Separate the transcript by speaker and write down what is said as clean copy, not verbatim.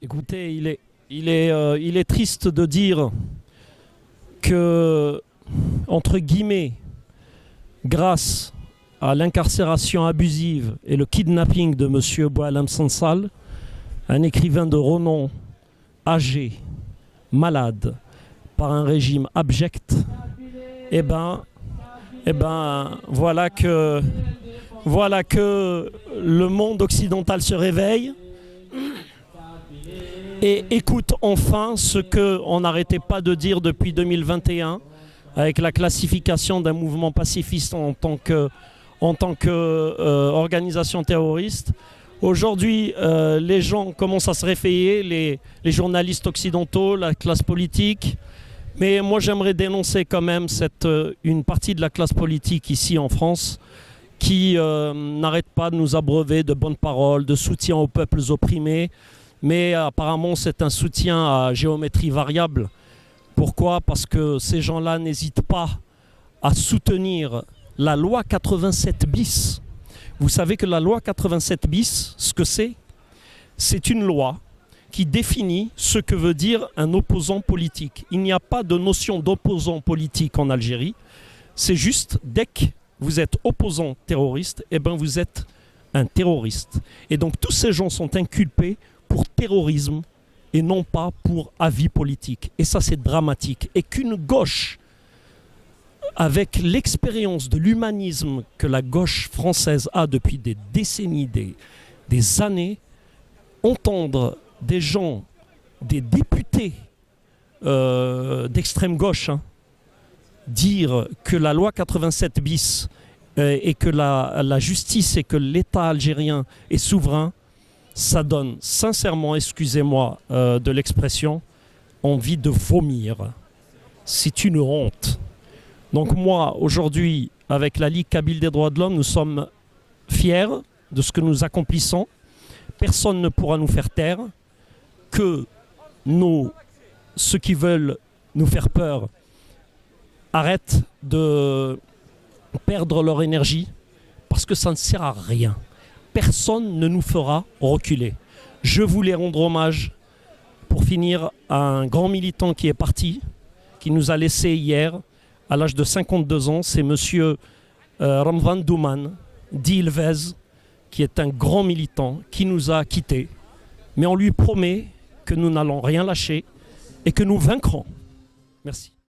Speaker 1: Écoutez, il est triste de dire que, entre guillemets, grâce à l'incarcération abusive et le kidnapping de M. Boualem Sansal, un écrivain de renom âgé, malade, par un régime abject, voilà que le monde occidental se réveille et écoute enfin ce qu'on n'arrêtait pas de dire depuis 2021 avec la classification d'un mouvement pacifiste en tant qu'organisation terroriste. Aujourd'hui, les gens commencent à se réveiller, les journalistes occidentaux, la classe politique. Mais moi, j'aimerais dénoncer quand même une partie de la classe politique ici en France qui n'arrête pas de nous abreuver de bonnes paroles, de soutien aux peuples opprimés. Mais apparemment, c'est un soutien à géométrie variable. Pourquoi? Parce que ces gens-là n'hésitent pas à soutenir la loi 87 bis. Vous savez que la loi 87 bis, ce que c'est? C'est une loi qui définit ce que veut dire un opposant politique. Il n'y a pas de notion d'opposant politique en Algérie. C'est juste, dès que vous êtes opposant terroriste, eh ben vous êtes un terroriste. Et donc tous ces gens sont inculpés pour terrorisme et non pas pour avis politique. Et ça, c'est dramatique. Et qu'une gauche, avec l'expérience de l'humanisme que la gauche française a depuis des décennies, des années, entendre des gens, des députés d'extrême gauche, dire que la loi 87 bis et que la justice et que l'État algérien est souverain, ça donne sincèrement, excusez-moi de l'expression, envie de vomir. C'est une honte. Donc moi, aujourd'hui, avec la Ligue Kabyle des droits de l'homme, nous sommes fiers de ce que nous accomplissons. Personne ne pourra nous faire taire. Que ceux qui veulent nous faire peur arrêtent de perdre leur énergie parce que ça ne sert à rien. Personne ne nous fera reculer. Je voulais rendre hommage, pour finir, à un grand militant qui est parti, qui nous a laissé hier, à l'âge de 52 ans. C'est monsieur Ramvan Douman, dit Ilvez, qui est un grand militant, qui nous a quittés. Mais on lui promet que nous n'allons rien lâcher et que nous vaincrons. Merci.